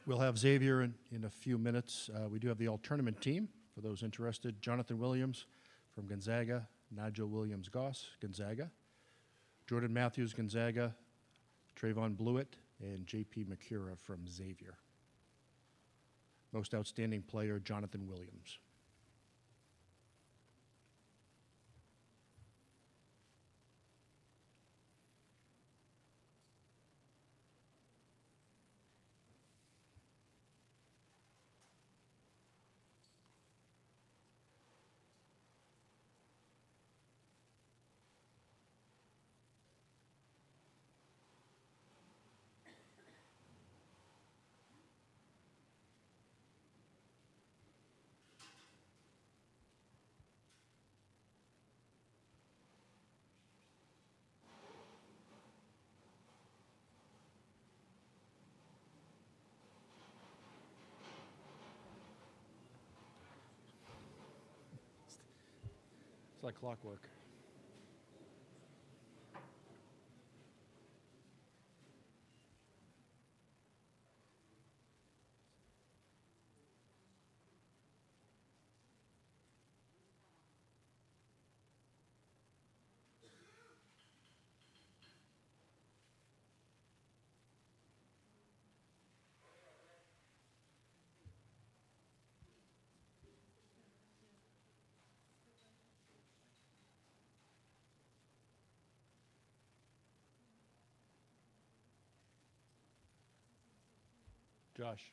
We'll have Xavier in a few minutes. We do have the all-tournament team, for those interested. Jonathan Williams from Gonzaga, Nigel Williams-Goss, Gonzaga, Jordan Matthews, Gonzaga, Trayvon Blewett, and J.P. McCura from Xavier. Most outstanding player, Jonathan Williams. It's like clockwork. Josh.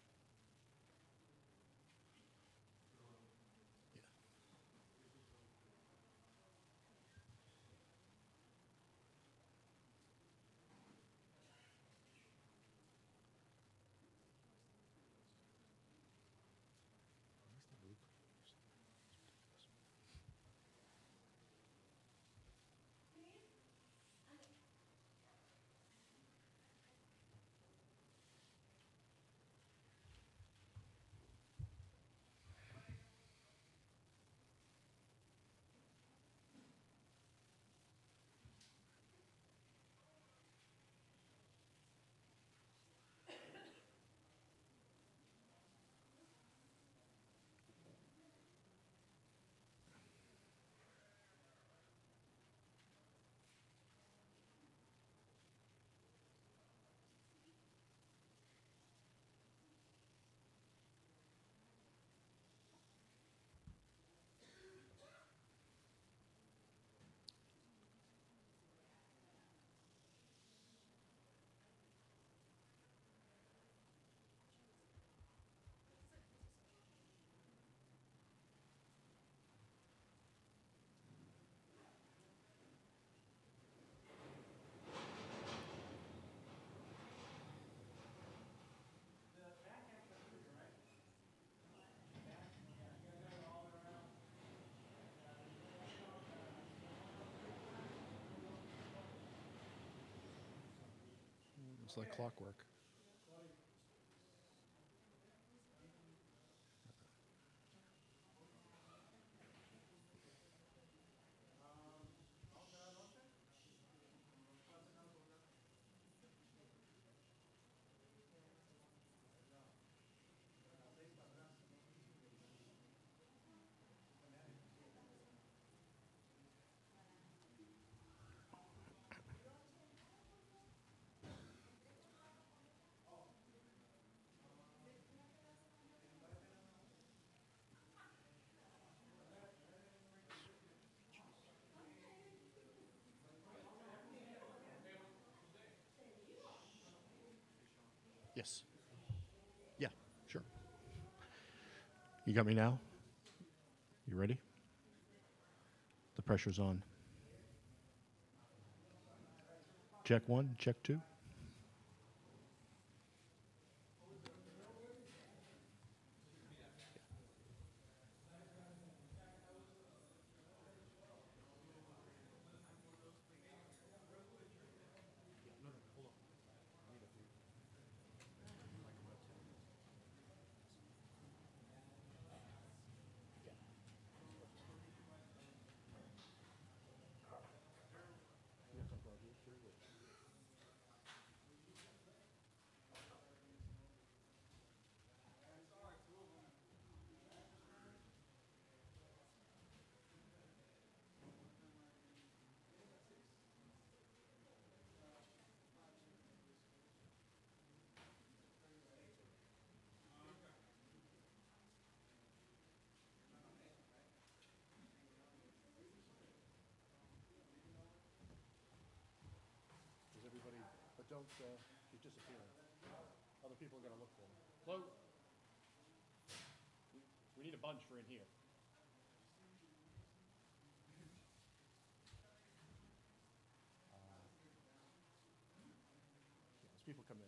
It's like clockwork. Yes. Yeah, sure. You got me now? You ready? The pressure's on. Check one, check two. don't keep disappearing. Other people are going to look for them. Hello? We need a bunch for in here. Yeah, as people come in.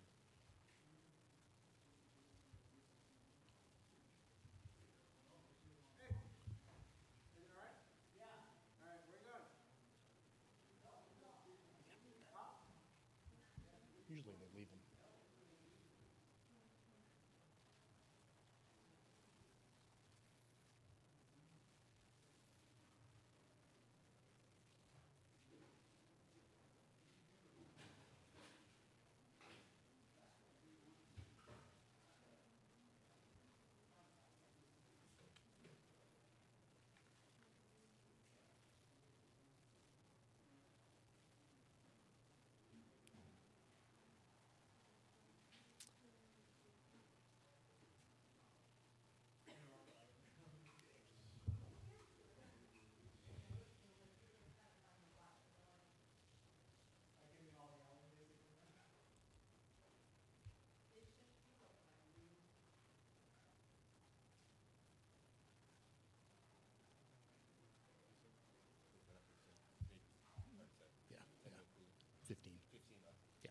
Usually they leave them. Yeah, yeah. 15. Yeah.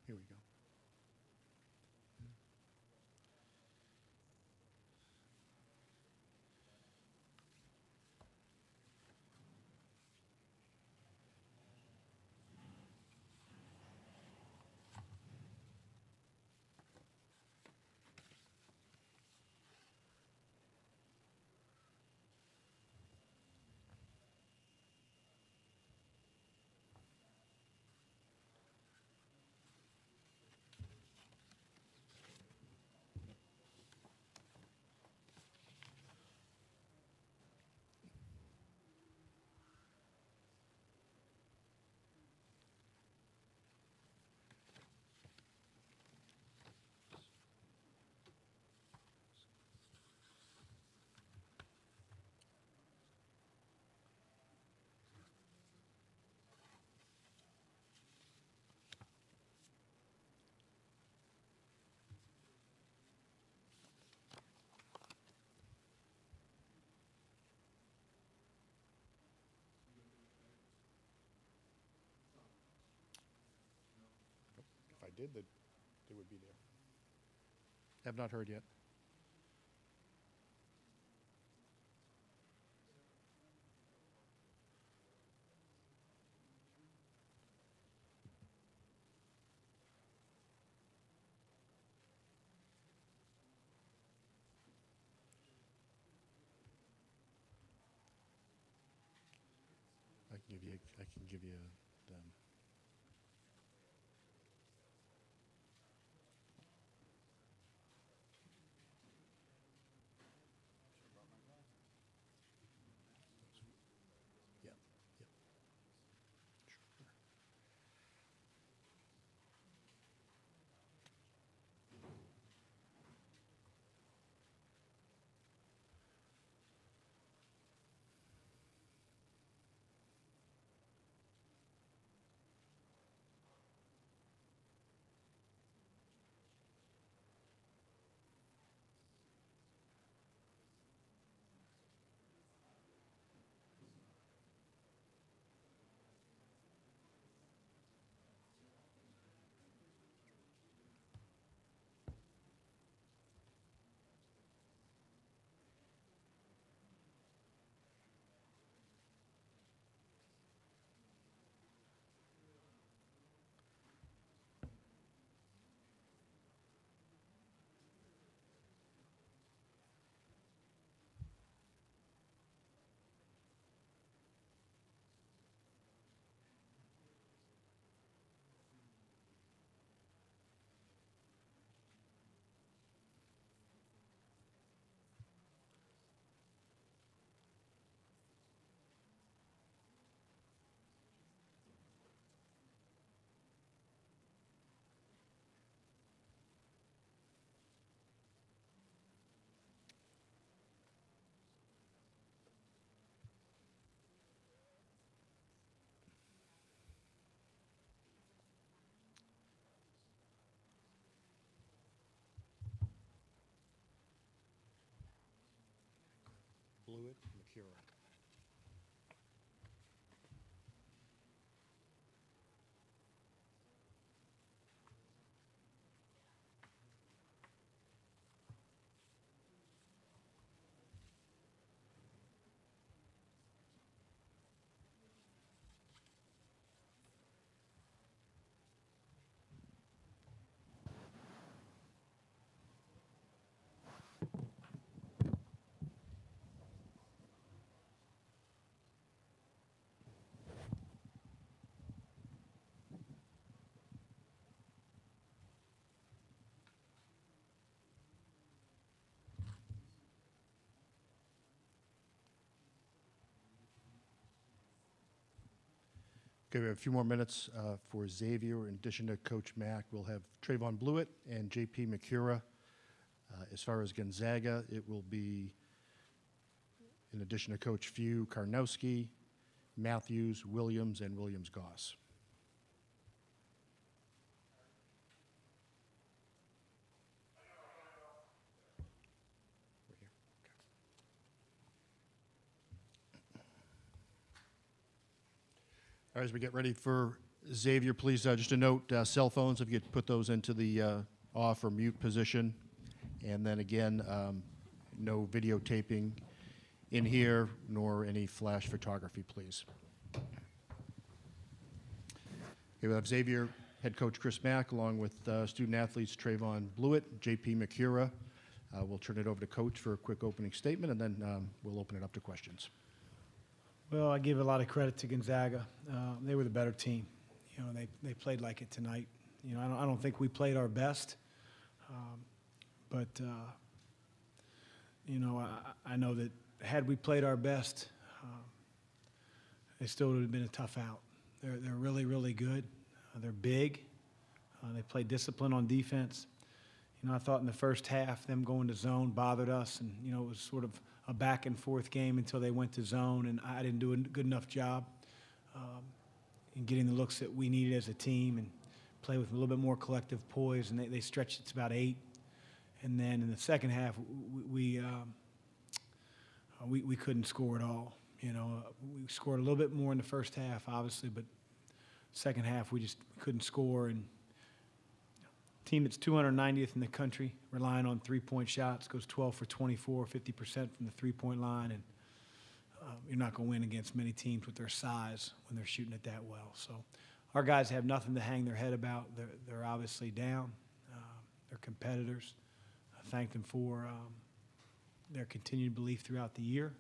Here we go. If I did, they would be there. Have not heard yet. give you them. Yep. Yep. Sure. Blewett, McCura. Okay, we have a few more minutes for Xavier. In addition to Coach Mack, we'll have Trayvon Blewett and J.P. McCura. As far as Gonzaga, it will be, in addition to Coach Few, Karnowski, Matthews, Williams, and Williams-Goss. All right, as we get ready for Xavier, please, just a note, cell phones, if you could put those into the off or mute position. And then again, no videotaping in here, nor any flash photography, please. Okay, we have Xavier head coach Chris Mack, along with student athletes Trayvon Blewett, J.P. McCura. We'll turn it over to Coach for a quick opening statement, and then we'll open it up to questions. Well, I give a lot of credit to Gonzaga. They were the better team. You know, they played like it tonight. You know, I don't think we played our best, but you know, I know that had we played our best, it still would have been a tough out. They're really, really good. They're big. They play discipline on defense. You know, I thought in the first half them going to zone bothered us, and you know, it was sort of a back and forth game until they went to zone, and I didn't do a good enough job in getting the looks that we needed as a team and play with a little bit more collective poise, and they stretched it to about 8. And then in the second half, we couldn't score at all. You know, we scored a little bit more in the first half, obviously, but second half we just couldn't score. And team that's 290th in the country, relying on three-point shots, goes 12 for 24, 50% from the three-point line, and you're not going to win against many teams with their size when they're shooting it that well. So our guys have nothing to hang their head about. They're obviously down. They're competitors. I thank them for their continued belief throughout the year.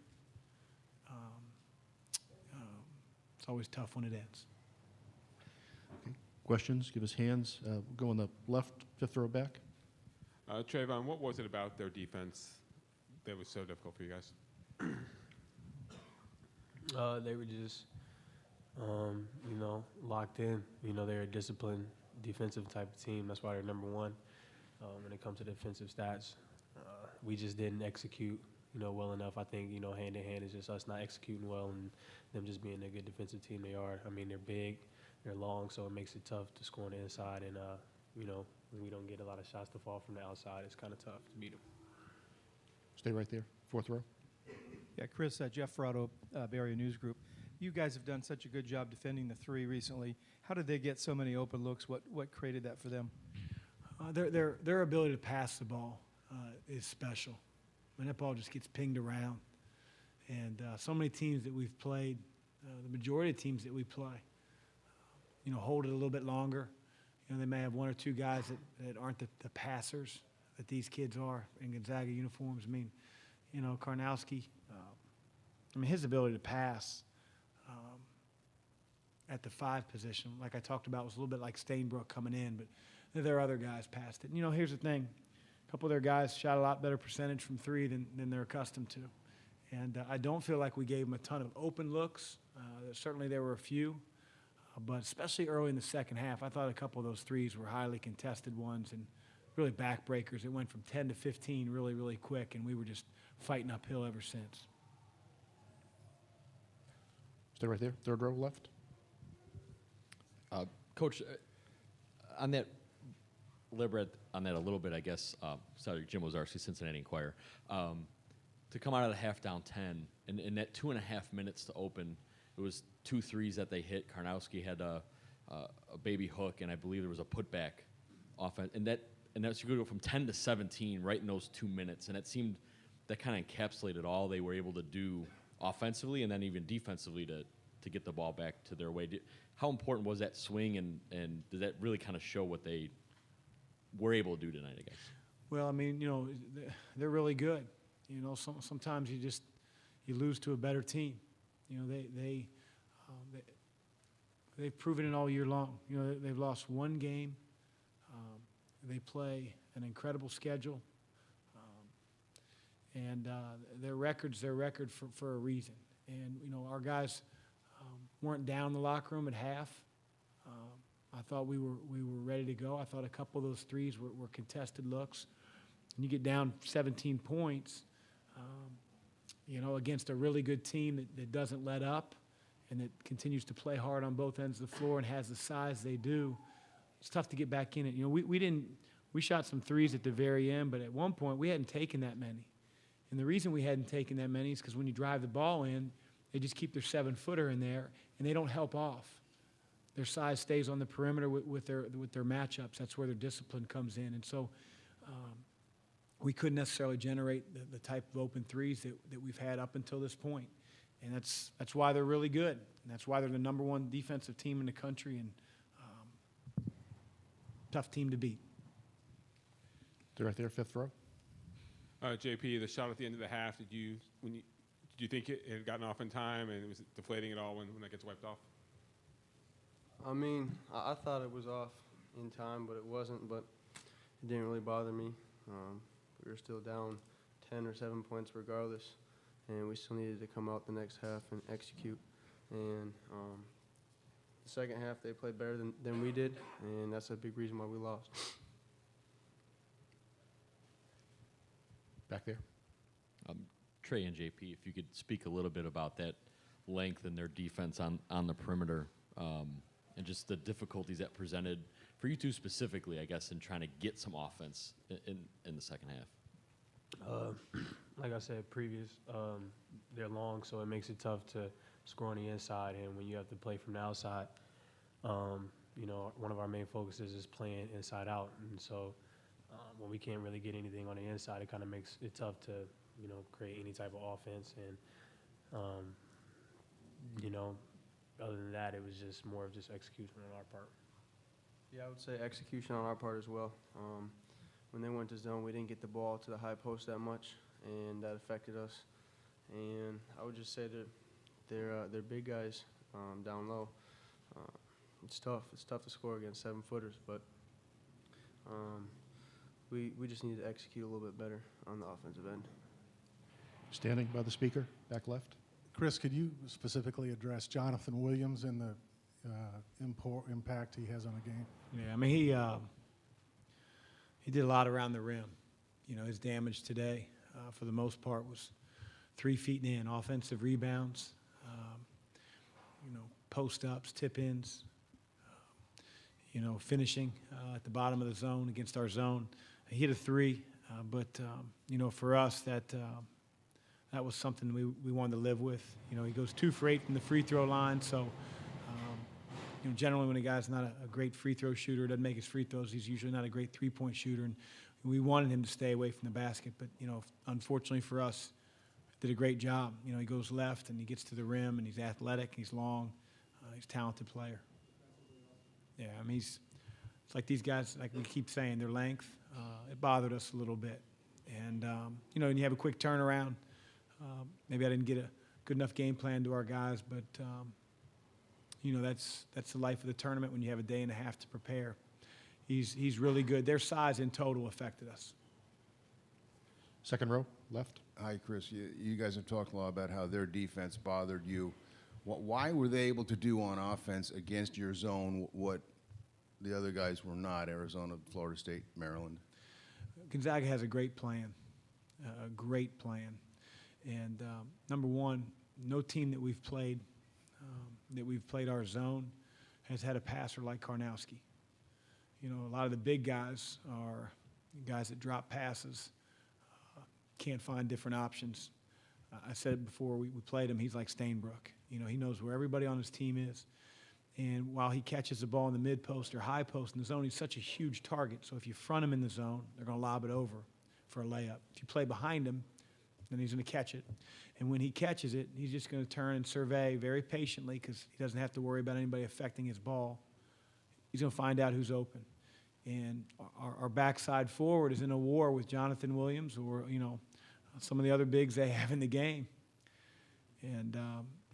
It's always tough when it ends. Questions? Give us hands. Go on the left, fifth row back. Trayvon, what was it about their defense that was so difficult for you guys? They were just, locked in. They're a disciplined defensive type of team. That's why they're number one when it comes to defensive stats. We just didn't execute, well enough. I think, hand in hand is just us not executing well and them just being a good defensive team they are. I mean, they're big, they're long, so it makes it tough to score on the inside. And, when we don't get a lot of shots to fall from the outside, it's kind of tough to beat them. Stay right there, fourth row. Yeah, Chris, Jeff Ferrato, Bay Area News Group. You guys have done such a good job defending the three recently. How did they get so many open looks? What created that for them? Their ability to pass the ball is special. When that ball just gets pinged around. And so many teams that we've played, the majority of teams that we play, hold it a little bit longer. They may have one or two guys that aren't the passers that these kids are in Gonzaga uniforms. I mean, Karnowski, his ability to pass at the 5 position, like I talked about, was a little bit like Stainbrook coming in, but there are other guys past it. Here's the thing. A couple of their guys shot a lot better percentage from 3 than they're accustomed to. And I don't feel like we gave them a ton of open looks. Certainly there were a few. But especially early in the second half, I thought a couple of those threes were highly contested ones and really backbreakers. It went from 10 to 15 really, really quick, and we were just fighting uphill ever since. Stay right there, third row left. Coach, on that, elaborate on that a little bit, I guess. Sorry, Jim Wazarski, Cincinnati Enquirer. To come out of the half down 10, and in that 2.5 minutes to open, it was 2 threes that they hit. Karnowski had a baby hook, and I believe there was a putback offense. And that's you go from 10 to 17 right in those 2 minutes. And it seemed that kind of encapsulated all they were able to do offensively and then even defensively to get the ball back to their way. How important was that swing, and does that really kind of show what they were able to do tonight, I guess? Well, They're really good. Sometimes you lose to a better team. They've proven it all year long. They've lost one game. They play an incredible schedule. And their record's their record for a reason. And, our guys weren't down the locker room at half. I thought we were ready to go. I thought a couple of those threes were contested looks. And you get down 17 points, against a really good team that doesn't let up and that continues to play hard on both ends of the floor and has the size they do. It's tough to get back in it. We shot some threes at the very end, but at one point we hadn't taken that many. And the reason we hadn't taken that many is because when you drive the ball in, they just keep their 7-footer in there and they don't help off. Their size stays on the perimeter with their matchups. That's where their discipline comes in. And so we couldn't necessarily generate the type of open threes that we've had up until this point. And that's why they're really good. And that's why they're the number 1 defensive team in the country and tough team to beat. Stay right there, fifth row. JP, the shot at the end of the half, did you think it had gotten off in time and it was deflating at all when that gets wiped off? I thought it was off in time, but it wasn't. But it didn't really bother me. We were still down 10 or 7 points regardless, and we still needed to come out the next half and execute. And the second half, they played better than we did, and that's a big reason why we lost. Back there. Trey and JP, if you could speak a little bit about that length and their defense on the perimeter, and just the difficulties that presented for you two specifically, I guess, in trying to get some offense in the second half. Like I said they're long, so it makes it tough to score on the inside. And when you have to play from the outside, one of our main focuses is playing inside out. And so when we can't really get anything on the inside, it kind of makes it tough to, create any type of offense. And, other than that, it was just more of just execution on our part. Yeah, I would say execution on our part as well. When they went to zone, we didn't get the ball to the high post that much, and that affected us. And I would just say that they're big guys, down low. It's tough. It's tough to score against 7-footers, but we just need to execute a little bit better on the offensive end. Standing by the speaker, back left. Chris, could you specifically address Jonathan Williams and the impact he has on the game? Yeah, I mean, he did a lot around the rim. You know, his damage today, for the most part, was 3 feet and in, offensive rebounds, post-ups, tip-ins, finishing at the bottom of the zone against our zone. He hit a 3, but for us, that was something we wanted to live with. He goes 2 for 8 from the free throw line, so generally when a guy's not a great free throw shooter, doesn't make his free throws, he's usually not a great three-point shooter, and we wanted him to stay away from the basket, but unfortunately for us, did a great job. He goes left and he gets to the rim, and he's athletic, he's long, he's a talented player. Yeah, I mean, it's like these guys, like we keep saying, their length, it bothered us a little bit. And, when you have a quick turnaround, maybe I didn't get a good enough game plan to our guys, but, that's the life of the tournament when you have a day and a half to prepare. He's really good. Their size in total affected us. Second row, left. Hi, Chris. You guys have talked a lot about how their defense bothered you. Why were they able to do on offense against your zone what the other guys were not, Arizona, Florida State, Maryland? Gonzaga has a great plan, And number one, no team that we've played our zone has had a passer like Karnowski. A lot of the big guys are guys that drop passes, can't find different options. I said it before we played him, he's like Stainbrook. He knows where everybody on his team is. And while he catches the ball in the mid post or high post in the zone, he's such a huge target. So if you front him in the zone, they're going to lob it over for a layup. If you play behind him, then he's going to catch it. And when he catches it, he's just going to turn and survey very patiently because he doesn't have to worry about anybody affecting his ball. He's going to find out who's open. And our backside forward is in a war with Jonathan Williams or, some of the other bigs they have in the game. And,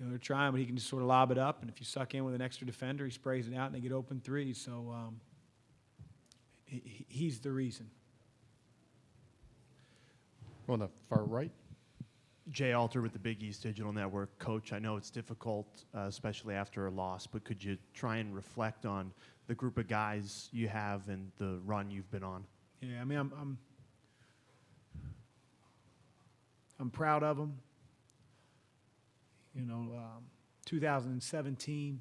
they're trying, but he can just sort of lob it up. And if you suck in with an extra defender, he sprays it out and they get open threes. So he's the reason. On the far right. Jay Alter with the Big East Digital Network. Coach, I know it's difficult, especially after a loss, but could you try and reflect on the group of guys you have and the run you've been on? Yeah, I mean, I'm proud of them. 2017,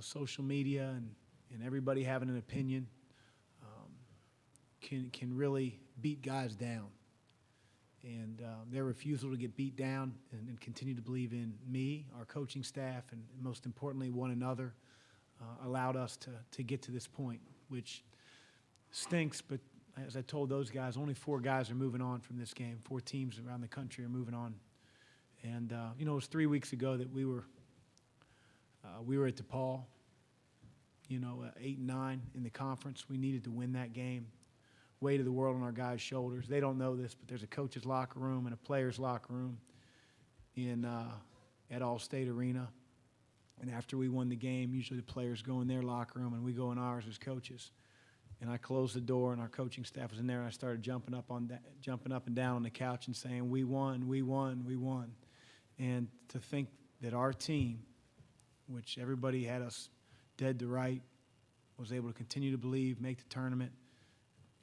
social media and everybody having an opinion can really beat guys down. And their refusal to get beat down and continue to believe in me, our coaching staff, and most importantly, one another, allowed us to get to this point, which stinks, but as I told those guys, only 4 guys are moving on from this game. 4 teams around the country are moving on. And, it was 3 weeks ago that we were at DePaul, 8-9 in the conference. We needed to win that game. Weight of the world on our guys' shoulders. They don't know this, but there's a coach's locker room and a player's locker room at All-State Arena. And after we won the game, usually the players go in their locker room and we go in ours as coaches. And I closed the door and our coaching staff was in there and I started jumping up and down on the couch and saying, "We won, we won, we won." And to think that our team, which everybody had us dead to right, was able to continue to believe, make the tournament,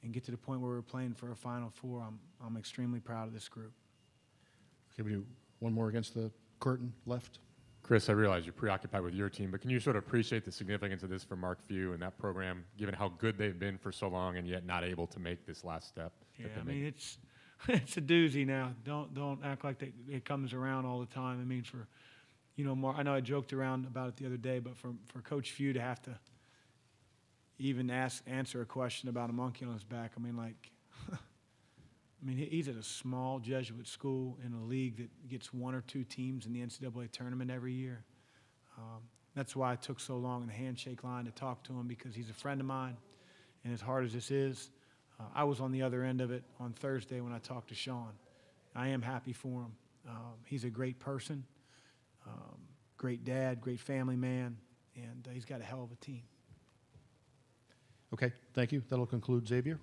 and get to the point where we were playing for a Final Four, I'm extremely proud of this group. Okay, we do one more against the curtain, left. Chris, I realize you're preoccupied with your team, but can you sort of appreciate the significance of this for Mark Few and that program, given how good they've been for so long and yet not able to make this last step? Yeah, I mean, it's a doozy now. Don't act like it comes around all the time. I mean, for, Mark, I know I joked around about it the other day, but for Coach Few to have to even answer a question about a monkey on his back, I mean, he's at a small Jesuit school in a league that gets 1 or 2 teams in the NCAA tournament every year. That's why it took so long in the handshake line to talk to him, because he's a friend of mine. And as hard as this is, I was on the other end of it on Thursday when I talked to Sean. I am happy for him. He's a great person. great dad, great family man, and he's got a hell of a team. Okay, thank you. That'll conclude Xavier.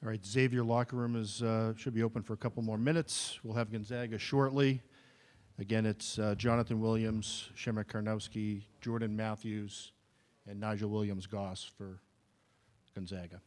All right, Xavier locker room is should be open for a couple more minutes. We'll have Gonzaga shortly. Again, it's Jonathan Williams, Shemek Karnowski, Jordan Matthews, and Nigel Williams-Goss for Gonzaga.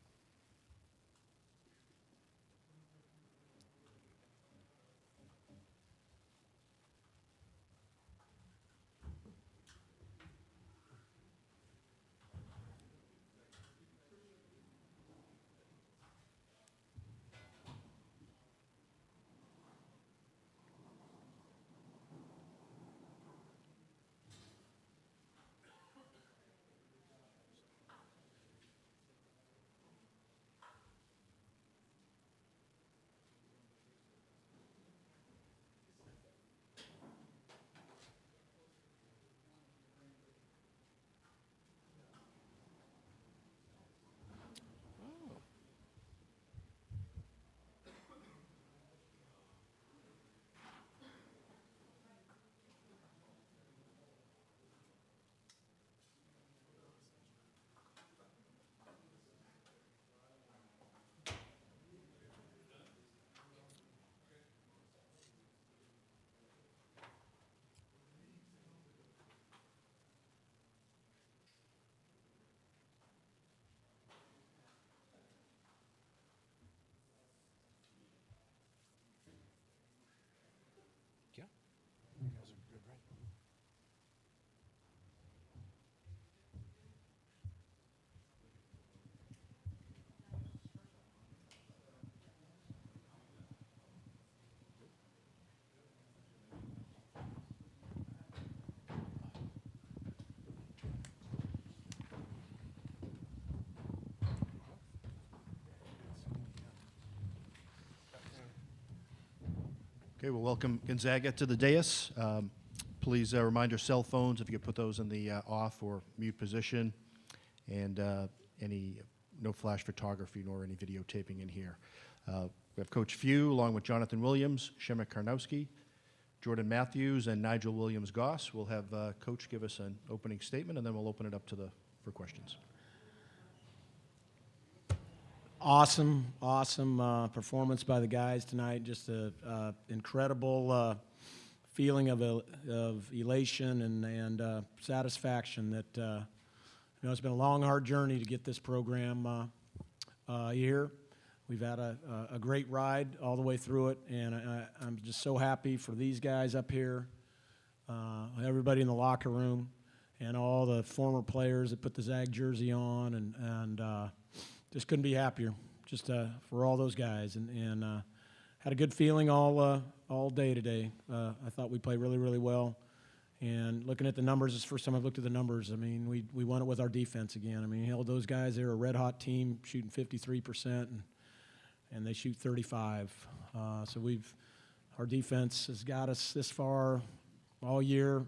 Okay, we'll welcome Gonzaga to the dais. Please remind your cell phones if you could put those in the off or mute position, and no flash photography nor any videotaping in here. We have Coach Few along with Jonathan Williams, Shemek Karnowski, Jordan Matthews, and Nigel Williams-Goss. We'll have Coach give us an opening statement, and then we'll open it up for questions. Awesome performance by the guys tonight. Just an incredible feeling of elation and satisfaction that it's been a long, hard journey to get this program here. We've had a great ride all the way through it, and I'm just so happy for these guys up here, everybody in the locker room, and all the former players that put the Zag jersey on, and just couldn't be happier, just for all those guys, and had a good feeling all day today. I thought we played really, really well, and looking at the numbers, it's the first time I've looked at the numbers. I mean, we won it with our defense again. I mean, we held those guys. They were a red-hot team, shooting 53%, and they shoot 35. So our defense has got us this far all year,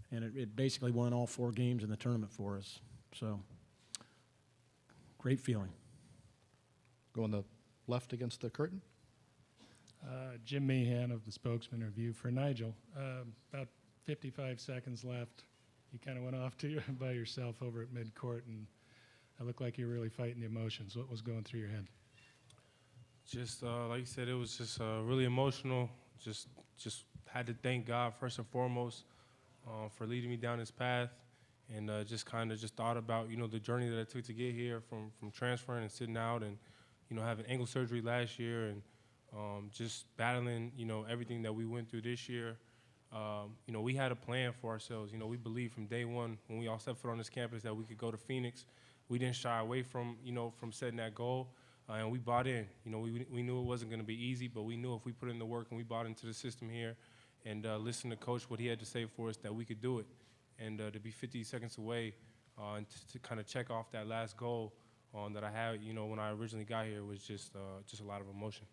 and it basically won all 4 games in the tournament for us. So, great feeling. Go on the left against the curtain. Jim Meehan of the Spokesman Review for Nigel. About 55 seconds left. you kind of went off to by yourself over at midcourt, and it looked like you were really fighting the emotions. What was going through your head? Just like you said, it was just really emotional. Just had to thank God first and foremost for leading me down this path, and just kind of just thought about the journey that I took to get here from transferring and sitting out, and having ankle surgery last year, and just battling everything that we went through this year. We had a plan for ourselves. We believed from day one when we all stepped foot on this campus that we could go to Phoenix. We didn't shy away from setting that goal. And we bought in. We knew it wasn't going to be easy, but we knew if we put in the work and we bought into the system here and listened to Coach, what he had to say for us, that we could do it. And to be 50 seconds away and to kind of check off that last goal that I had, when I originally got here was just a lot of emotion.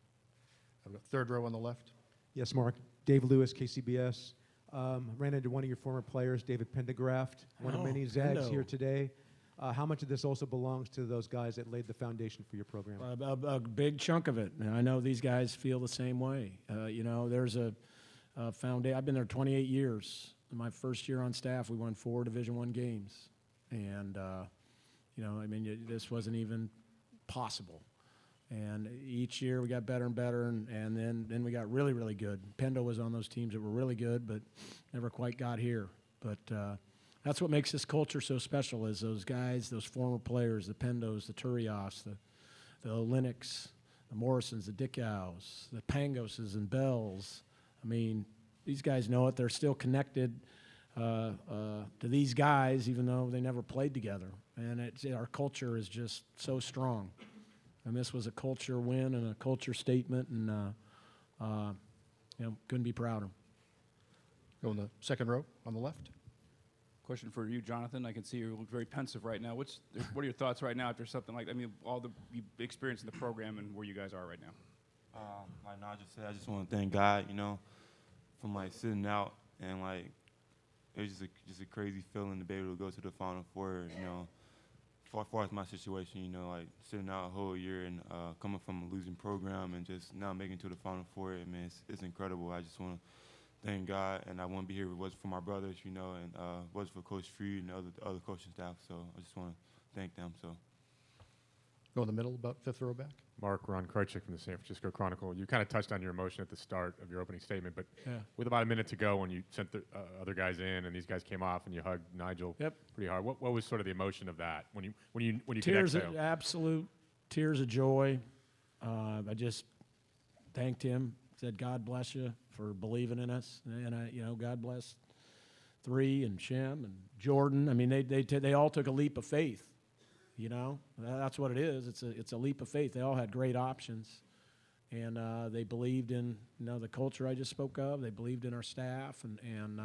I've got third row on the left. Yes, Mark. Dave Lewis, KCBS. Ran into one of your former players, David Pendergraft, one of many Zags here today. How much of this also belongs to those guys that laid the foundation for your program? A big chunk of it. And I know these guys feel the same way. There's a foundation. I've been there 28 years. In my first year on staff, we won 4 Division I games. And, this wasn't even possible. And each year we got better and better, and then we got really, really good. Pendo was on those teams that were really good, but never quite got here. But that's what makes this culture so special, is those guys, those former players, the Pendos, the Turiafs, the Linux, the Morrisons, the Dickows, the Pangoses and Bells. I mean, these guys know it. They're still connected to these guys, even though they never played together. And our culture is just so strong. And this was a culture win and a culture statement, and couldn't be prouder. Go in the second row on the left. Question for you, Jonathan. I can see you look very pensive right now. What are your thoughts right now after something like, all the experience in the program and where you guys are right now? Like Nigel said, I just want to thank God, from sitting out, and it was just a crazy feeling to be able to go to the Final Four. As far as my situation, sitting out a whole year and coming from a losing program and just now making it to the Final Four, it's incredible. I just want to thank God, and I wouldn't be here if it wasn't for my brothers, and wasn't for Coach Freed and the other coaching staff. So I just want to thank them. So. Go in the middle, about fifth row back. Mark, Ron Krojcik from the San Francisco Chronicle. You kind of touched on your emotion at the start of your opening statement, but with about a minute to go when you sent the other guys in and these guys came off and you hugged Nigel pretty hard, what was sort of the emotion of that when you Tears, could exhale? Absolute tears of joy. I just thanked him, said, God bless you for believing in us. And, God bless Three and Shem and Jordan. They all took a leap of faith. That's what it is. It's a leap of faith. They all had great options, and they believed in the culture I just spoke of. They believed in our staff, and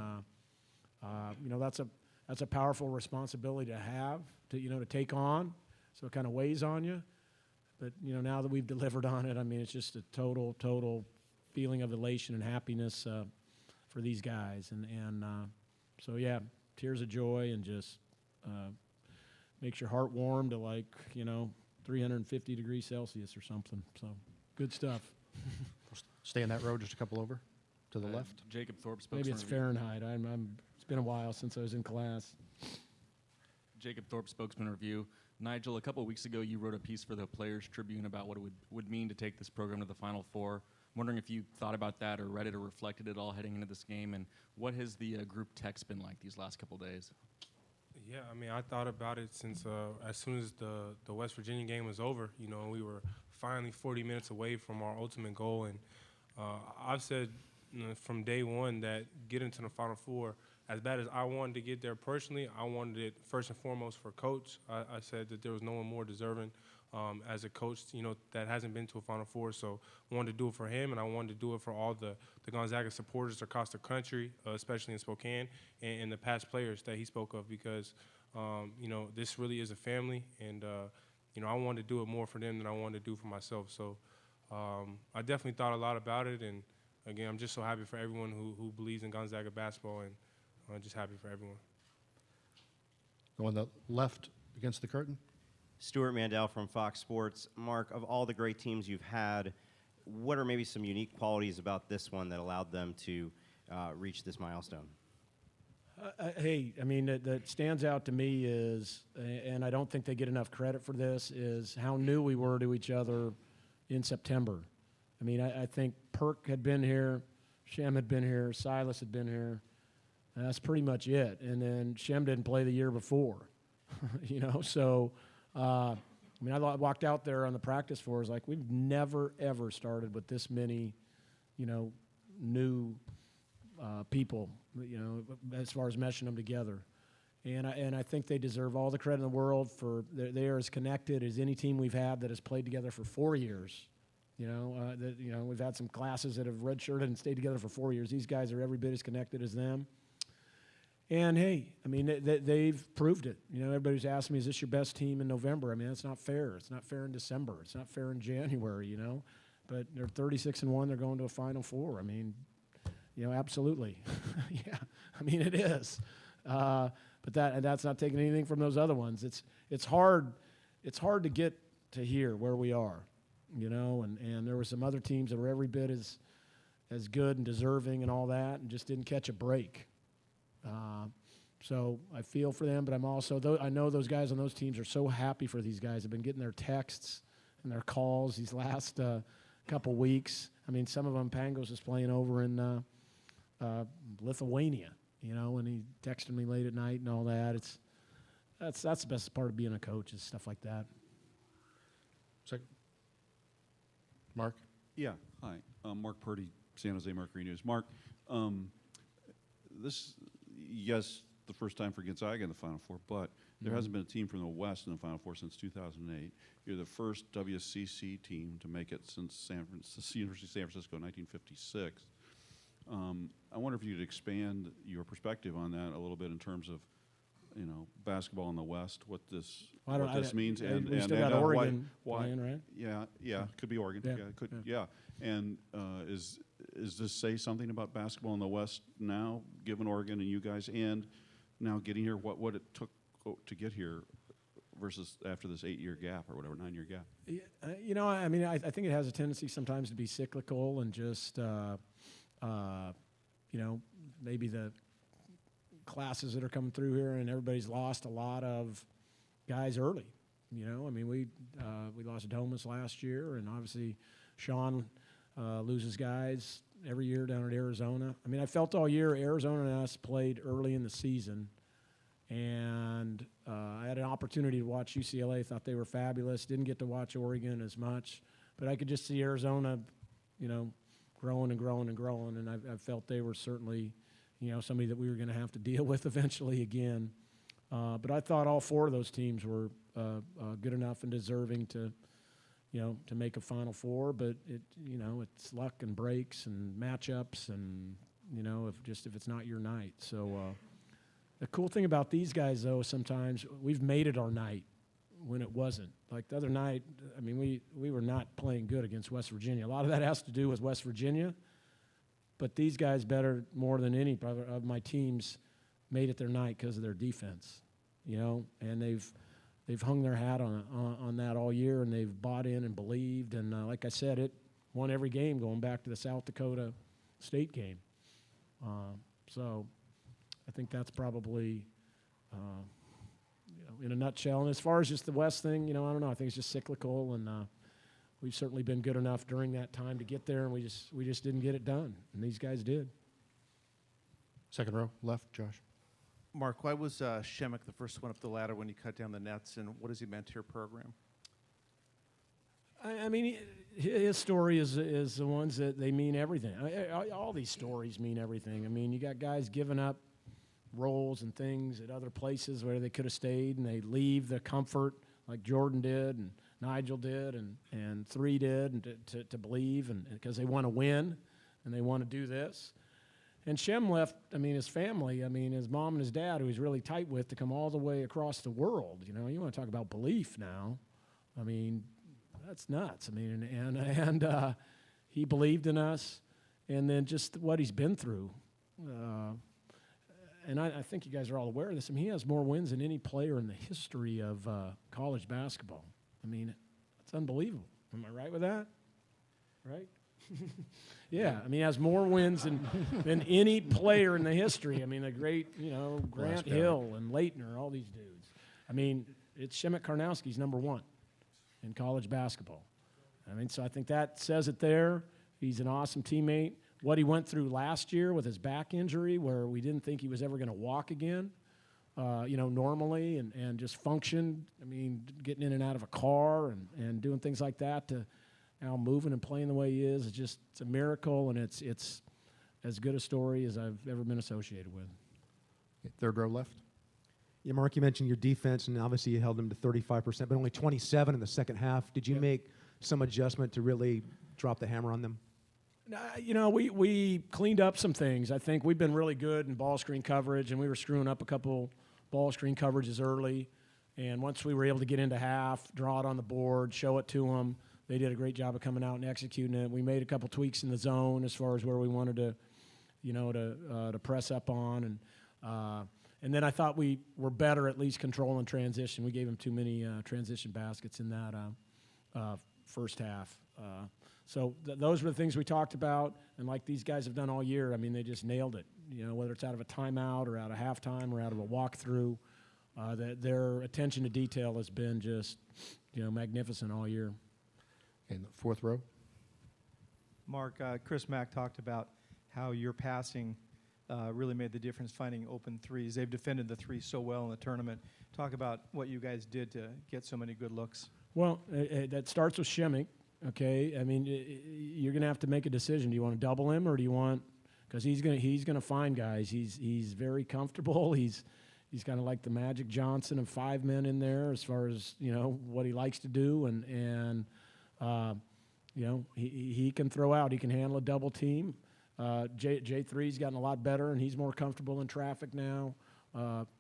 that's a powerful responsibility to have to take on. So it kind of weighs on you, but now that we've delivered on it, it's just a total feeling of elation and happiness for these guys, and so tears of joy and just. Makes your heart warm to 350 degrees Celsius or something. So good stuff. Stay in that row, just a couple over to the left. Jacob Thorpe, spokesman. Maybe it's Fahrenheit. It's been a while since I was in class. Jacob Thorpe, spokesman review. Nigel, a couple of weeks ago, you wrote a piece for the Players Tribune about what it would mean to take this program to the Final Four. I'm wondering if you thought about that or read it or reflected it all heading into this game, and what has the group text been like these last couple of days? Yeah, I thought about it since as soon as the West Virginia game was over. We were finally 40 minutes away from our ultimate goal, and I've said from day one that getting to the Final Four, as bad as I wanted to get there personally, I wanted it first and foremost for Coach. I said that there was no one more deserving as a coach, that hasn't been to a Final Four. So I wanted to do it for him, and I wanted to do it for all the Gonzaga supporters across the country, especially in Spokane, and the past players that he spoke of, because, this really is a family, and, I wanted to do it more for them than I wanted to do for myself. So I definitely thought a lot about it, and, again, I'm just so happy for everyone who believes in Gonzaga basketball, and I'm just happy for everyone. Go on the left against the curtain. Stuart Mandel from Fox Sports. Mark, of all the great teams you've had, what are maybe some unique qualities about this one that allowed them to reach this milestone? Hey, I mean, that stands out to me is, and I don't think they get enough credit for this, is how new we were to each other in September. I mean, I think Perk had been here, Shem had been here, Silas had been here. And that's pretty much it. And then Shem didn't play the year before, you know. So, I mean, I walked out there on the practice floor. Like, we've never, ever started with this many, you know, new people, you know, as far as meshing them together. And I think they deserve all the credit in the world for they are as connected as any team we've had that has played together for 4 years. You know, we've had some classes that have redshirted and stayed together for 4 years. These guys are every bit as connected as them. And hey, I mean, they've proved it. You know, everybody's asking me, is this your best team in November? I mean, that's not fair. It's not fair in December. It's not fair in January, you know. But they're 36-1. They're going to a Final Four. I mean, you know, absolutely. Yeah, I mean, it is. But that's not taking anything from those other ones. It's hard to get to here where we are, you know. And there were some other teams that were every bit as good and deserving and all that, and just didn't catch a break. So I feel for them, but I'm also, I know those guys on those teams are so happy for these guys. I've been getting their texts and their calls these last couple weeks. I mean, some of them, Pangos is playing over in Lithuania, you know, and he texted me late at night and all that. That's the best part of being a coach is stuff like that. Second. Mark? Yeah, hi. Mark Purdy, San Jose Mercury News. Mark, yes, the first time for Gonzaga in the Final Four, but there hasn't been a team from the West in the Final Four since 2008. You're the first WCC team to make it since University of San Francisco, 1956. I wonder if you could expand your perspective on that a little bit in terms of, you know, basketball in the West, what this means, and we still got Oregon playing, right? Yeah, could be Oregon. Yeah. And is this say something about basketball in the West now, given Oregon and you guys, and now getting here, what it took to get here versus after this 8-year gap or whatever, 9-year gap? Yeah, you know, I mean, I think it has a tendency sometimes to be cyclical and just, you know, maybe the classes that are coming through here and everybody's lost a lot of guys early. You know, I mean, we lost Domus last year, and obviously Sean loses guys every year down at Arizona. I mean, I felt all year Arizona and us played early in the season, and I had an opportunity to watch UCLA. Thought they were fabulous. Didn't get to watch Oregon as much, but I could just see Arizona, you know, growing and growing and growing, and I felt they were certainly, you know, somebody that we were going to have to deal with eventually again. But I thought all 4 of those teams were good enough and deserving to, you know, to make a Final Four. But you know, it's luck and breaks and matchups, and you know, if it's not your night. So the cool thing about these guys, though, sometimes we've made it our night when it wasn't. Like the other night, I mean, we were not playing good against West Virginia. A lot of that has to do with West Virginia. But these guys, more than any of my teams, made it their night because of their defense, you know, and they've hung their hat on that all year, and they've bought in and believed, and like I said, it won every game going back to the South Dakota State game. So I think that's probably, you know, in a nutshell. And as far as just the West thing, you know, I don't know. I think it's just cyclical, and we've certainly been good enough during that time to get there, and we just didn't get it done, and these guys did. Second row, left, Josh. Mark, why was Shemek the first one up the ladder when you cut down the nets, and what has he meant to your program? I mean, his story is the ones that they mean everything. All these stories mean everything. I mean, you got guys giving up roles and things at other places where they could have stayed, and they leave the comfort like Jordan did and Nigel did and 3 did, and to believe, and because they want to win and they want to do this. And Shem left, I mean, his family, I mean, his mom and his dad, who he's really tight with, to come all the way across the world. You know, you want to talk about belief now. I mean, that's nuts. I mean, and he believed in us, and then just what he's been through. And I think you guys are all aware of this. I mean, he has more wins than any player in the history of college basketball. I mean, it's unbelievable. Am I right with that? Right? Yeah, I mean, he has more wins than any player in the history. I mean, the great, Grant Hill and Leitner, all these dudes. I mean, it's Shemek Karnowski's number one in college basketball. I mean, so I think that says it there. He's an awesome teammate. What he went through last year with his back injury, where we didn't think he was ever going to walk again, normally and just function. I mean, getting in and out of a car and doing things like that to now moving and playing the way he is, it's a miracle, and it's as good a story as I've ever been associated with. Third row left. Yeah, Mark, you mentioned your defense, and obviously you held them to 35%, but only 27 in the second half. Did you make some adjustment to really drop the hammer on them? We cleaned up some things. I think we've been really good in ball screen coverage, and we were screwing up a couple ball screen coverages early. And once we were able to get into half, draw it on the board, show it to them, they did a great job of coming out and executing it. We made a couple tweaks in the zone as far as where we wanted to, to press up on. And then I thought we were better at least controlling transition. We gave them too many transition baskets in that first half. So those were the things we talked about. And like these guys have done all year, I mean, they just nailed it. Whether it's out of a timeout or out of halftime or out of a walkthrough, their attention to detail has been just, magnificent all year. In the fourth row. Mark, Chris Mack talked about how your passing really made the difference finding open threes. They've defended the three so well in the tournament. Talk about what you guys did to get so many good looks. Well, that starts with Shemek, okay? I mean, you're going to have to make a decision. Do you want to double him or do you want – because he's gonna find guys. He's very comfortable. He's kind of like the Magic Johnson of 5 men in there as far as, what he likes to do. And he can throw out. He can handle a double team. J3's gotten a lot better, and he's more comfortable in traffic now,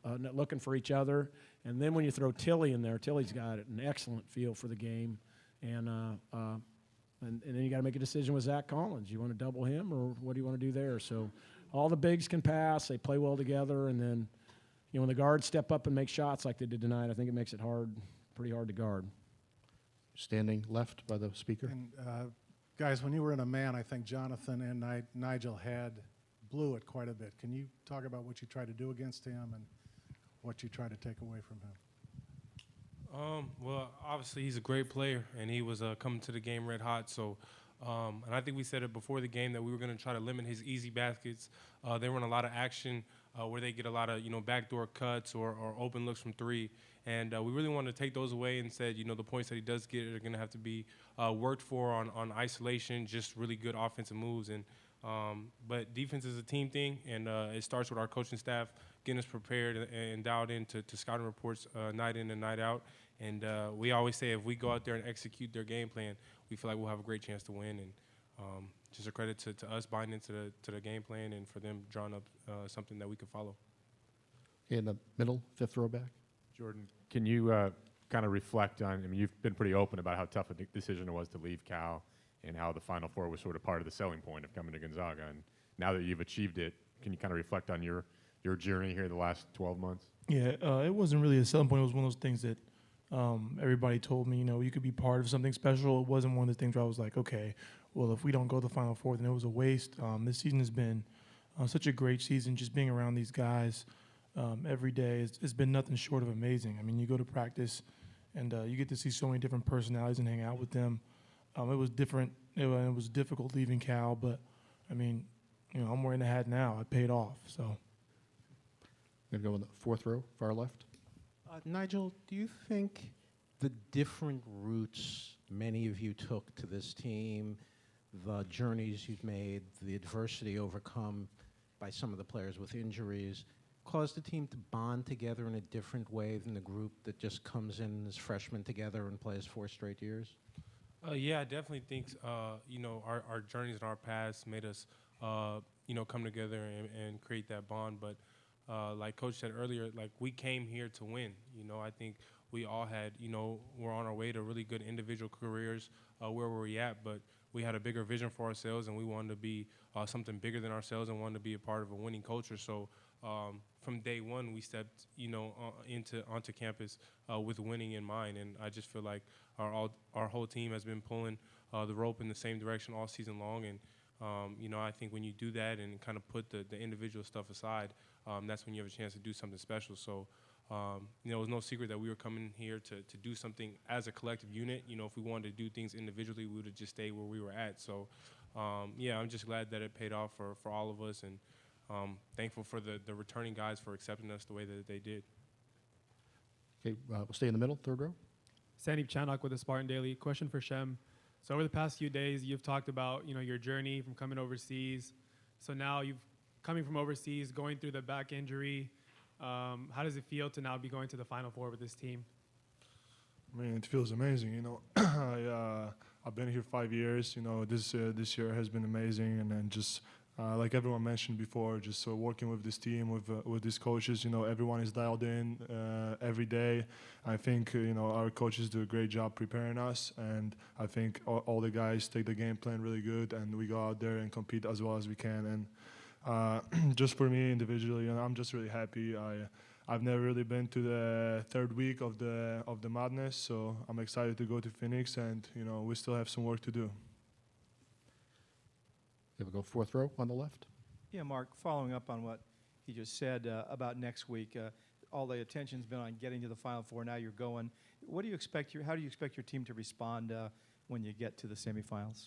looking for each other. And then when you throw Tilly in there, Tilly's got an excellent feel for the game. And then you got to make a decision with Zach Collins. You want to double him, or what do you want to do there? So all the bigs can pass. They play well together. And then, when the guards step up and make shots like they did tonight, I think it makes it pretty hard to guard. Standing left by the speaker. And guys, when you were in a man, I think Jonathan and Nigel blew it quite a bit. Can you talk about what you tried to do against him and what you tried to take away from him? Well, obviously he's a great player, and he was coming to the game red hot. So, and I think we said it before the game that we were going to try to limit his easy baskets. They run a lot of action where they get a lot of backdoor cuts or open looks from three. And we really wanted to take those away and said, the points that he does get are going to have to be worked for on isolation, just really good offensive moves. And but defense is a team thing, and it starts with our coaching staff getting us prepared and dialed in to scouting reports night in and night out. And we always say if we go out there and execute their game plan, we feel like we'll have a great chance to win. And just a credit to us buying into the game plan and for them drawing up something that we could follow. In the middle, fifth row back. Jordan, can you kind of reflect on, you've been pretty open about how tough a decision it was to leave Cal and how the Final Four was sort of part of the selling point of coming to Gonzaga. And now that you've achieved it, can you kind of reflect on your journey here the last 12 months? Yeah, it wasn't really a selling point. It was one of those things that everybody told me, you could be part of something special. It wasn't one of the things where I was like, okay, well, if we don't go to the Final Four, then it was a waste. This season has been such a great season, just being around these guys every day. It's been nothing short of amazing. You go to practice, and you get to see so many different personalities and hang out with them. It was different. It was difficult leaving Cal, but, I'm wearing the hat now. It paid off, so. Going to go in the fourth row, far left. Nigel, do you think the different routes many of you took to this team, the journeys you've made, the adversity overcome by some of the players with injuries, caused the team to bond together in a different way than the group that just comes in as freshmen together and plays 4 straight years? Yeah, I definitely think, our journeys and our paths made us, come together and create that bond. But like Coach said earlier, we came here to win. I think we all had, we're on our way to really good individual careers where were we at, but we had a bigger vision for ourselves, and we wanted to be something bigger than ourselves and wanted to be a part of a winning culture. So from day one we stepped, onto campus with winning in mind, and I just feel like our whole team has been pulling the rope in the same direction all season long, and I think when you do that and kind of put the individual stuff aside, that's when you have a chance to do something special. So, it was no secret that we were coming here to do something as a collective unit. If we wanted to do things individually, we would have just stayed where we were at. So, I'm just glad that it paid off for all of us, and thankful for the returning guys for accepting us the way that they did. Okay, we'll stay in the middle, third row. Sandeep Chanak with the Spartan Daily. Question for Shem. So over the past few days, you've talked about your journey from coming overseas. So now you've coming from overseas, going through the back injury. How does it feel to now be going to the Final Four with this team? I mean, it feels amazing. I've been here 5 years. This year has been amazing, and then just like everyone mentioned before, just working with this team, with these coaches. Everyone is dialed in every day. I think our coaches do a great job preparing us, and I think all the guys take the game plan really good, and we go out there and compete as well as we can. And just for me individually, I'm just really happy. I've never really been to the third week of the madness, so I'm excited to go to Phoenix, and we still have some work to do. We'll go fourth row on the left. Yeah, Mark, following up on what he just said about next week, all the attention's been on getting to the Final Four. Now you're going. What do you expect? How do you expect your team to respond when you get to the semifinals?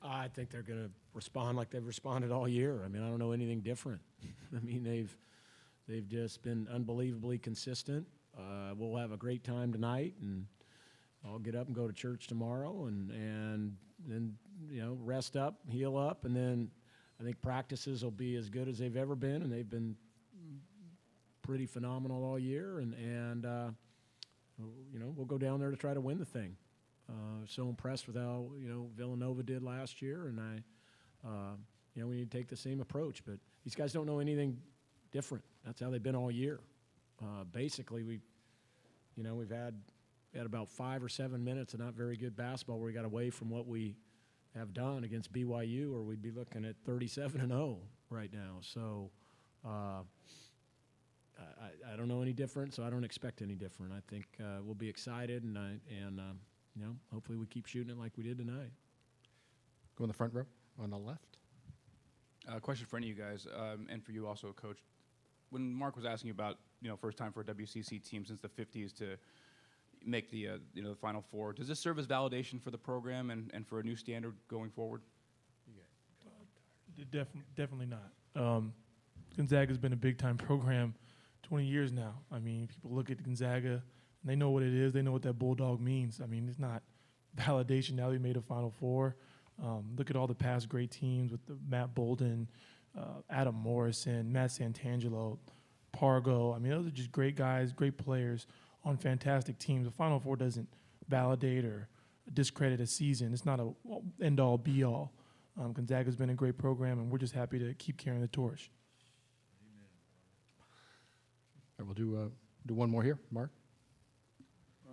I think they're going to respond like they've responded all year. I mean, I don't know anything different. I mean, they've just been unbelievably consistent. We'll have a great time tonight, and I'll get up and go to church tomorrow, and then rest up, heal up, and then I think practices will be as good as they've ever been, and they've been pretty phenomenal all year, and we'll go down there to try to win the thing. So impressed with how Villanova did last year, and we need to take the same approach. But these guys don't know anything different. That's how they've been all year. Basically, we've had about 5 or 7 minutes of not very good basketball where we got away from what we have done against BYU, or we'd be looking at 37-0 right now. So I don't know any different, so I don't expect any different. I think we'll be excited, and hopefully we keep shooting it like we did tonight. Go in the front row on the left. Question for any of you guys, and for you also, Coach. When Mark was asking about first time for a WCC team since the 50s to make the the Final Four, does this serve as validation for the program and for a new standard going forward? Definitely not. Gonzaga's been a big-time program 20 years now. I mean, people look at Gonzaga, and they know what it is. They know what that bulldog means. I mean, it's not validation now we made a Final Four. Look at all the past great teams with Matt Bolden, Adam Morrison, Matt Santangelo, Pargo. I mean, those are just great guys, great players on fantastic teams. The Final Four doesn't validate or discredit a season. It's not a end-all, be-all. Gonzaga's been a great program, and we're just happy to keep carrying the torch. All right, we'll do one more here. Mark?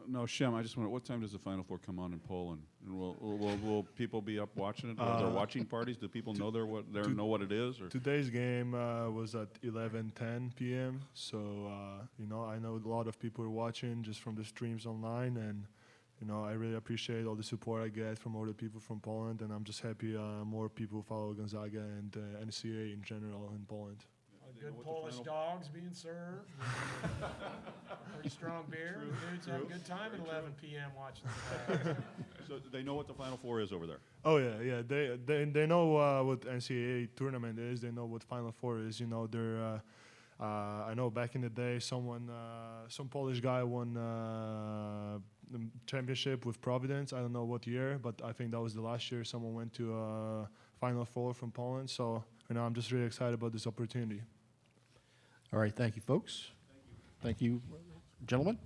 No, Shem, I just wonder, what time does the Final Four come on in Poland? And will people be up watching it? Are there watching parties? Do people know know what it is? Or? Today's game was at 11:10 p.m. So I know a lot of people are watching just from the streams online, and I really appreciate all the support I get from all the people from Poland, and I'm just happy more people follow Gonzaga and NCAA in general in Poland. Good Polish dogs being served. Pretty strong beer. Dudes have a good time at 11 p.m. watching the So they know what the Final Four is over there? Oh, yeah. They know what NCAA tournament is. They know what Final Four is. They're I know back in the day some Polish guy won the championship with Providence. I don't know what year, but I think that was the last year someone went to Final Four from Poland. So I'm just really excited about this opportunity. All right, thank you, folks. Thank you, gentlemen.